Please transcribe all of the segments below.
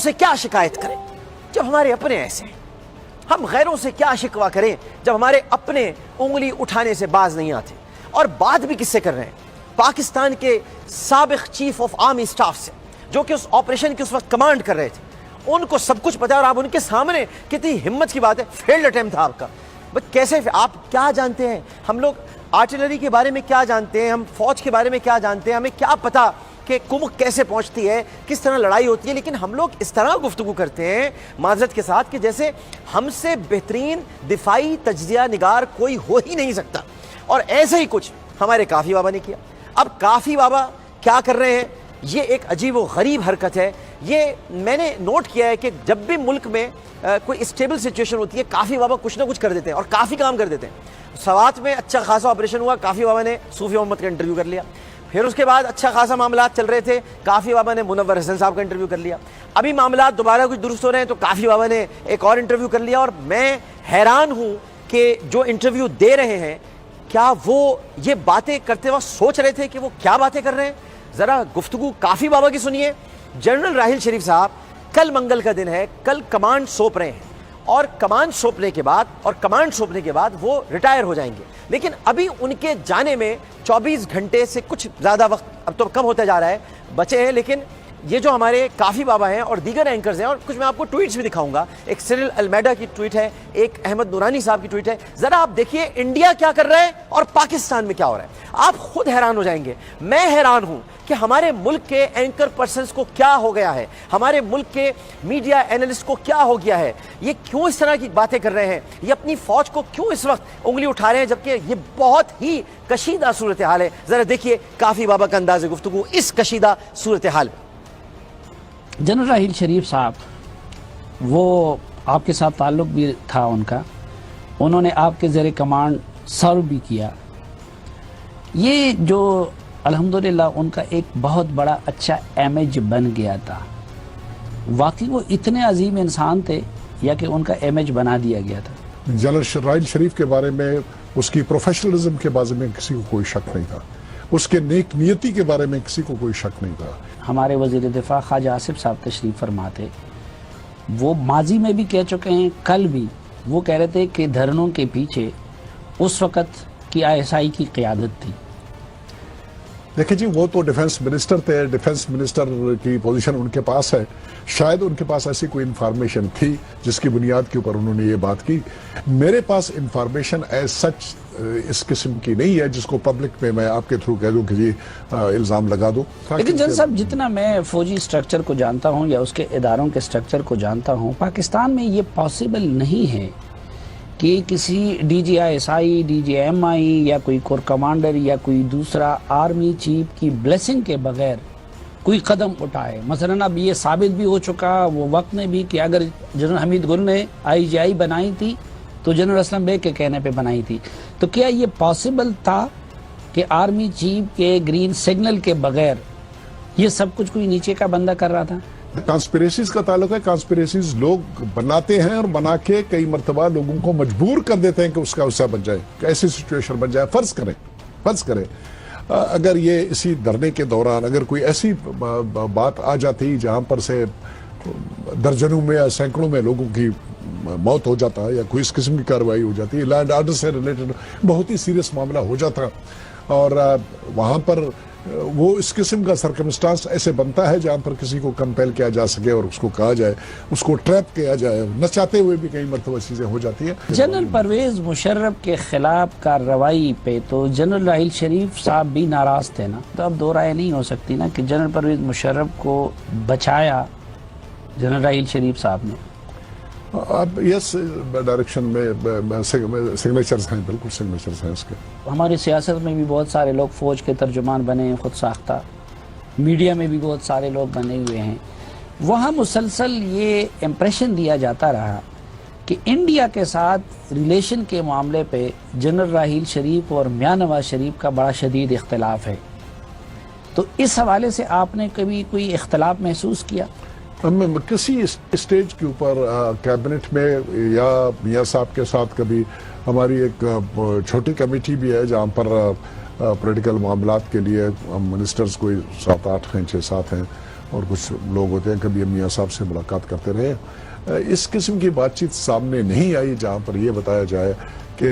سے کیا شکایت کریں جب ہمارے اپنے ایسے ہیں؟ ہم غیروں سے کیا شکوہ کریں جب ہمارے اپنے انگلی اٹھانے سے باز نہیں آتے؟ اور بات بھی کس سے کر رہے ہیں؟ پاکستان کے سابق چیف آف آرمی سٹاف سے، جو کہ اس آپریشن کی اس وقت کمانڈ کر رہے تھے۔ ان کو سب کچھ پتا ہے اور آپ ان کے سامنے، کتنی ہمت کی بات ہے، فیلڈ اٹیمپٹ تھا آپ کا۔ بٹ کیسے آپ کیا جانتے ہیں؟ ہم لوگ آرٹلری کے بارے میں کیا جانتے ہیں؟ ہم فوج کے بارے میں کیا جانتے ہیں؟ ہمیں کیا پتا کہ کمک کیسے پہنچتی ہے، کس طرح لڑائی ہوتی ہے؟ لیکن ہم لوگ اس طرح گفتگو کرتے ہیں معذرت کے ساتھ کہ جیسے ہم سے بہترین دفاعی تجزیہ نگار کوئی ہو ہی نہیں سکتا۔ اور ایسے ہی کچھ ہمارے کافی بابا نے کیا۔ اب کافی بابا کیا کر رہے ہیں؟ یہ ایک عجیب و غریب حرکت ہے۔ یہ میں نے نوٹ کیا ہے کہ جب بھی ملک میں کوئی اسٹیبل سچویشن ہوتی ہے، کافی بابا کچھ نہ کچھ کر دیتے ہیں اور کافی کام کر دیتے ہیں۔ سوات میں اچھا خاصا آپریشن ہوا، کافی بابا نے صوفی محمد کا انٹرویو کر لیا۔ پھر اس کے بعد اچھا خاصا معاملات چل رہے تھے، کافی بابا نے منور حسن صاحب کا انٹرویو کر لیا۔ ابھی معاملات دوبارہ کچھ درست ہو رہے ہیں تو کافی بابا نے ایک اور انٹرویو کر لیا۔ اور میں حیران ہوں کہ جو انٹرویو دے رہے ہیں، کیا وہ یہ باتیں کرتے وقت سوچ رہے تھے کہ وہ کیا باتیں کر رہے ہیں؟ ذرا گفتگو کافی بابا کی سنیے۔ جنرل راحیل شریف صاحب کل منگل کا دن ہے، کل کمانڈ سونپ رہے ہیں اور کمانڈ سونپنے کے بعد وہ ریٹائر ہو جائیں گے۔ لیکن ابھی ان کے جانے میں 24 گھنٹے سے کچھ زیادہ وقت، اب تو کم ہوتا جا رہا ہے، بچے ہیں۔ لیکن یہ جو ہمارے کافی بابا ہیں اور دیگر اینکرز ہیں، اور کچھ میں آپ کو ٹویٹس بھی دکھاؤں گا، ایک سرل المیڈا کی ٹویٹ ہے، ایک احمد نورانی صاحب کی ٹویٹ ہے، ذرا آپ دیکھیے انڈیا کیا کر رہا ہے اور پاکستان میں کیا ہو رہا ہے، آپ خود حیران ہو جائیں گے۔ میں حیران ہوں کہ ہمارے ملک کے اینکر پرسنز کو کیا ہو گیا ہے، ہمارے ملک کے میڈیا اینالسٹ کو کیا ہو گیا ہے، یہ کیوں اس طرح کی باتیں کر رہے ہیں، یہ اپنی فوج کو کیوں اس وقت انگلی اٹھا رہے ہیں، جبکہ یہ بہت ہی کشیدہ صورتحال ہے۔ ذرا دیکھیے کافی بابا کا انداز گفتگو اس کشیدہ صورتحال میں۔ جنرل راحیل شریف صاحب، وہ آپ کے ساتھ تعلق بھی تھا ان کا، انہوں نے آپ کے زیر کمانڈ سرو بھی کیا۔ یہ جو الحمدللہ ان کا ایک بہت بڑا اچھا امیج بن گیا تھا، واقعی وہ اتنے عظیم انسان تھے یا کہ ان کا امیج بنا دیا گیا تھا؟ جنرل راحیل شریف کے بارے میں، اس کی پروفیشنلزم کے بارے میں کسی کو کوئی شک نہیں تھا، اس کے نیک نیتی کے بارے میں کسی کو کوئی شک نہیں تھا۔ ہمارے وزیر دفاع خواجہ آصف صاحب تشریف فرما تھے، وہ ماضی میں بھی کہہ چکے ہیں، کل بھی وہ کہہ رہے تھے کہ دھرنوں کے پیچھے اس وقت کی ISI کی قیادت تھی۔ دیکھیں جی، وہ تو ڈیفنس منسٹر تھے، ڈیفنس منسٹر کی پوزیشن ان کے پاس ہے، شاید ان کے پاس ایسی کوئی انفارمیشن تھی جس کی بنیاد کے اوپر انہوں نے یہ بات کی۔ میرے پاس انفارمیشن ایز سچ اس قسم کی نہیں ہے جس کو پبلک میں آپ کے تھرو کہہ دوں کہ جی الزام لگا دو۔ لیکن جنرل صاحب، جتنا میں فوجی سٹرکچر کو جانتا ہوں یا اس کے اداروں کے سٹرکچر کو جانتا ہوں، پاکستان میں یہ پاسبل نہیں ہے کہ کسی DGI DGMI یا کوئی کور کمانڈر یا کوئی دوسرا آرمی چیف کی بلیسنگ کے بغیر کوئی قدم اٹھائے۔ مثلا اب یہ ثابت بھی ہو چکا وہ وقت میں بھی کہ اگر جنرل حمید گل نے IGI بنائی تھی تو جنرل اسلم بیگ کے کہنے پہ بنائی تھی، تو کیا یہ پاسبل تھا کہ آرمی چیف کے گرین سگنل کے بغیر یہ سب کچھ کوئی نیچے کا بندہ کر رہا تھا؟ کانسپریسیز کا تعلق ہے، کانسپریسیز لوگ بناتے ہیں اور بنا کے کئی مرتبہ لوگوں کو مجبور کر دیتے ہیں کہ اس کا حصہ بن جائے، ایسی سچویشن بن جائے۔ فرض کریں اگر یہ اسی دھرنے کے دوران اگر کوئی ایسی بات آ جاتی جہاں پر سے درجنوں میں یا سینکڑوں میں لوگوں کی موت ہو جاتا یا کوئی اس قسم کی کارروائی ہو جاتی، لینڈ آرڈر سے ریلیٹڈ بہت ہی سیریس معاملہ ہو جاتا، اور وہاں پر وہ اس قسم کا سرکمسٹانس ایسے بنتا ہے جہاں پر کسی کو کمپیل کیا جا سکے اور اس کو کہا جائے، اس کو ٹریپ کیا جائے، نہ چاہتے ہوئے بھی کئی مرتبہ چیزیں ہو جاتی ہیں۔ جنرل پرویز مشرف کے خلاف کارروائی پہ تو جنرل راحیل شریف صاحب بھی ناراض تھے نا، تو اب دو رائے نہیں ہو سکتی نا کہ جنرل پرویز مشرف کو بچایا جنرل راحیل شریف صاحب نے۔ اب یس ڈائریکشن میں سگنیچرز ہیں، بالکل سگنیچرز ہیں اس کے۔ ہماری سیاست میں بھی بہت سارے لوگ فوج کے ترجمان بنے ہیں، خود ساختہ، میڈیا میں بھی بہت سارے لوگ بنے ہوئے ہیں۔ وہاں مسلسل یہ امپریشن دیا جاتا رہا کہ انڈیا کے ساتھ ریلیشن کے معاملے پہ جنرل راحیل شریف اور میاں نواز شریف کا بڑا شدید اختلاف ہے، تو اس حوالے سے آپ نے کبھی کوئی اختلاف محسوس کیا؟ کسی اسٹیج کے اوپر کیبنٹ میں یا میاں صاحب کے ساتھ کبھی ہماری ایک چھوٹی کمیٹی بھی ہے جہاں پر پولیٹیکل معاملات کے لیے ہم منسٹرز کوئی 7-8 ہیں، 6-7 ہیں، اور کچھ لوگ ہوتے ہیں کبھی میاں صاحب سے ملاقات کرتے رہے. اس قسم کی بات چیت سامنے نہیں آئی جہاں پر یہ بتایا جائے کہ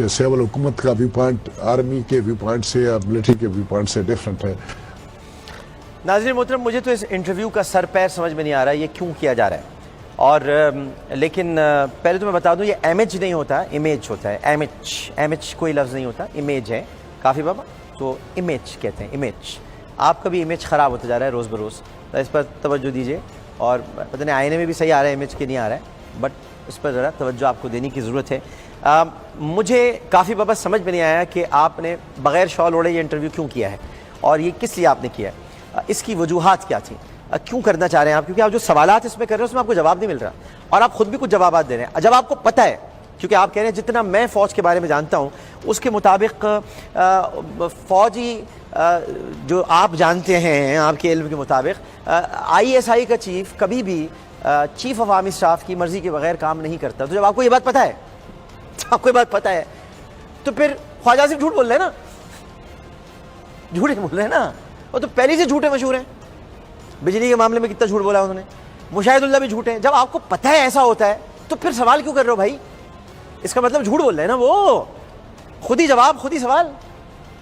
سیول حکومت کا ویو پوائنٹ آرمی کے ویو پوائنٹ سے یا ملٹری کے ویو پوائنٹ سے ڈفرینٹ ہے. ناظرین محترم، مجھے تو اس انٹرویو کا سر پیر سمجھ میں نہیں آ رہا یہ کیوں کیا جا رہا ہے. اور لیکن پہلے تو میں بتا دوں یہ امیج نہیں ہوتا، امیج ہوتا ہے. امیج کوئی لفظ نہیں ہوتا، امیج ہے. کافی بابا تو امیج کہتے ہیں، امیج. آپ کا بھی امیج خراب ہوتا جا رہا ہے روز بروز، تو اس پر توجہ دیجیے. اور پتہ نہیں آئینے میں بھی صحیح آ رہا ہے امیج کے نہیں آ رہا ہے، بٹ اس پر ذرا توجہ آپ کو دینے کی ضرورت ہے. مجھے کافی بابا سمجھ میں نہیں آیا کہ آپ نے بغیر شال اوڑے یہ انٹرویو کیوں کیا ہے اور یہ کس لیے آپ نے کیا ہے، اس کی وجوہات کیا تھیں، کیوں کرنا چاہ رہے ہیں آپ. کیونکہ آپ جو سوالات اس میں کر رہے ہیں اس میں آپ کو جواب نہیں مل رہا اور آپ خود بھی کچھ جوابات دے رہے ہیں. جب آپ کو پتہ ہے، کیونکہ آپ کہہ رہے ہیں جتنا میں فوج کے بارے میں جانتا ہوں اس کے مطابق فوجی جو آپ جانتے ہیں آپ کے علم کے مطابق ISI کا چیف کبھی بھی چیف آف آرمی اسٹاف کی مرضی کے بغیر کام نہیں کرتا. تو جب آپ کو یہ بات پتہ ہے، آپ کو یہ بات پتہ ہے، تو پھر خواجہ صرف جھوٹ بول رہے ہیں نا، جھوٹ بول رہے ہیں نا. وہ تو پہلے سے جھوٹے مشہور ہیں. بجلی کے معاملے میں کتنا جھوٹ بولا انہوں نے. مشاہد اللہ بھی جھوٹے ہیں. جب آپ کو پتہ ہے ایسا ہوتا ہے تو پھر سوال کیوں کر رہے ہو بھائی؟ اس کا مطلب جھوٹ بول رہے ہیں نا. وہ خود ہی جواب، خود ہی سوال،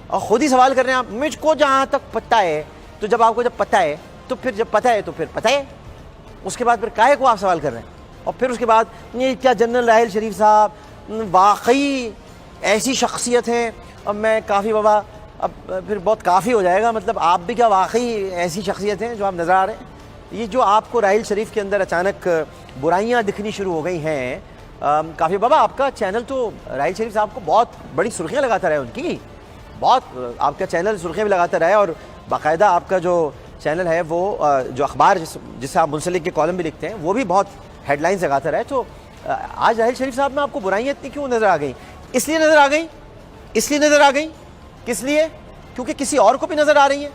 اور خود ہی سوال کر رہے ہیں آپ. مجھ کو جہاں تک پتہ ہے، تو جب آپ کو جب پتہ ہے تو پھر جب پتہ ہے تو پھر پتہ ہے. اس کے بعد پھر کاہے کو آپ سوال کر رہے ہیں؟ اور پھر اس کے بعد یہ کیا جنرل راحیل شریف صاحب واقعی ایسی شخصیت ہیں. اب میں کافی بابا اب پھر بہت کافی ہو جائے گا، مطلب آپ بھی کیا واقعی ایسی شخصیت ہیں جو آپ نظر آ رہے ہیں. یہ جو آپ کو راحیل شریف کے اندر اچانک برائیاں دکھنی شروع ہو گئی ہیں، کافی بابا آپ کا چینل تو راحیل شریف صاحب کو بہت بڑی سرخیاں لگاتا رہا ہے. ان کی بہت آپ کا چینل سرخیاں بھی لگاتا رہا ہے، اور باقاعدہ آپ کا جو چینل ہے وہ جو اخبار جس سے آپ منسلک کے کالم بھی لکھتے ہیں وہ بھی بہت ہیڈ لائنز لگاتا رہا ہے. تو آج راحیل شریف صاحب میں آپ کو برائیاں اتنی کیوں نظر آ گئیں؟ اس لیے نظر آ گئیں، اس لیے نظر آ گئیں. کس لیے؟ کیونکہ کسی اور کو بھی نظر آ رہی ہیں،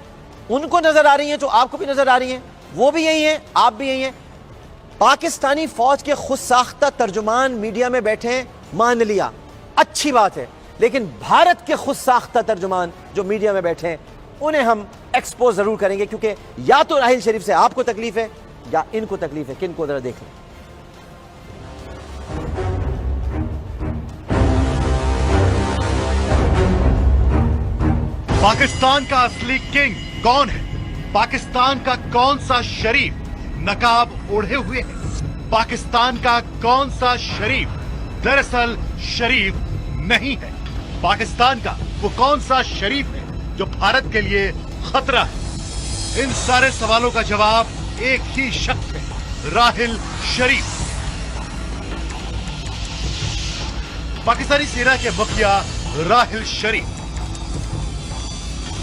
ان کو نظر آ رہی ہیں جو آپ کو بھی نظر آ رہی ہیں. وہ بھی یہی ہیں، آپ بھی یہی ہیں. پاکستانی فوج کے خود ساختہ ترجمان میڈیا میں بیٹھے ہیں، مان لیا، اچھی بات ہے. لیکن بھارت کے خود ساختہ ترجمان جو میڈیا میں بیٹھے ہیں انہیں ہم ایکسپوز ضرور کریں گے، کیونکہ یا تو راحیل شریف سے آپ کو تکلیف ہے یا ان کو تکلیف ہے. کن کو ذرا دیکھ لیں. پاکستان کا اصلی کنگ کون ہے؟ پاکستان کا کون سا شریف نقاب اوڑھے ہوئے ہے؟ پاکستان کا کون سا شریف دراصل شریف نہیں ہے؟ پاکستان کا وہ کون سا شریف ہے جو بھارت کے لیے خطرہ ہے؟ ان سارے سوالوں کا جواب ایک ہی شخص ہے، راحیل شریف. پاکستانی سینا کے مکھیا راحیل شریف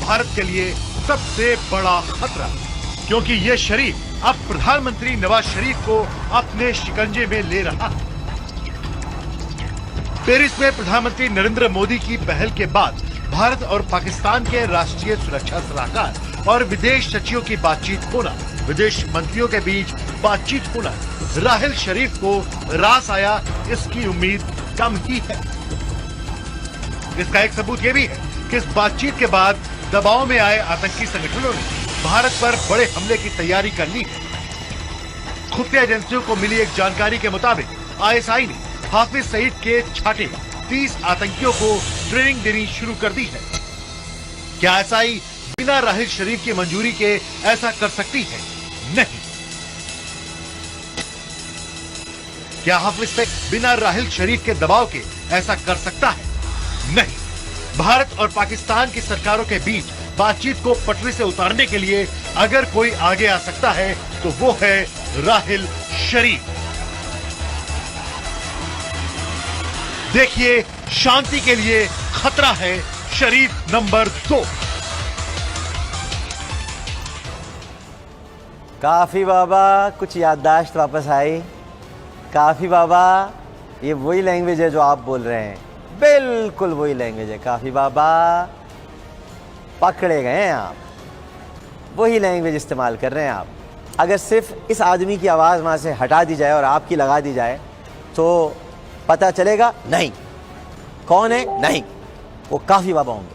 بھارت کے لیے سب سے بڑا خطرہ، کیونکہ یہ شریف اب پردھان منتری نواز شریف کو اپنے شکنجے میں لے رہا ہے. پیرس میں پردھان منتری نریندر مودی کی پہل کے بعد بھارت اور پاکستان کے راشٹریہ سرکشا صلاحکار اور ودیش سچیوں کی بات چیت ہونا، ودیش منتریوں کے بیچ بات چیت ہونا راحیل شریف کو راس آیا اس کی امید کم ہی ہے. اس کا ایک ثبوت یہ بھی ہے کہ اس بات چیت کے بعد دباؤ میں آئے آتنکی سنگھنوں نے بھارت پر بڑے حملے کی تیاری کر لی ہے. خفیہ ایجنسیوں کو ملی ایک جانکاری کے مطابق ISI نے حافظ سعید کے چھاٹے 30 آتنکیوں کو ٹریننگ دینی شروع کر دی ہے. کیا ISI بنا راحیل شریف کی منظوری کے ایسا کر سکتی ہے؟ نہیں. کیا حافظ سعید بنا راحیل شریف کے دباؤ کے ایسا کر سکتا ہے؟ نہیں. بھارت اور پاکستان کی سرکاروں کے بیچ بات چیت کو پٹری سے اتارنے کے لیے اگر کوئی آگے آ سکتا ہے تو وہ ہے راحیل شریف. دیکھیے، شانتی کے لیے خطرہ ہے شریف نمبر 2. کافی بابا کچھ یادداشت واپس آئی. کافی بابا یہ وہی لینگویج ہے جو آپ بول رہے ہیں، بالکل وہی لینگویج ہے. کافی بابا پکڑے گئے ہیں آپ، وہی لینگویج استعمال کر رہے ہیں آپ. اگر صرف اس آدمی کی آواز وہاں سے ہٹا دی جائے اور آپ کی لگا دی جائے تو پتہ چلے گا نہیں کون ہے. نہیں، وہ کافی بابا ہوں گے.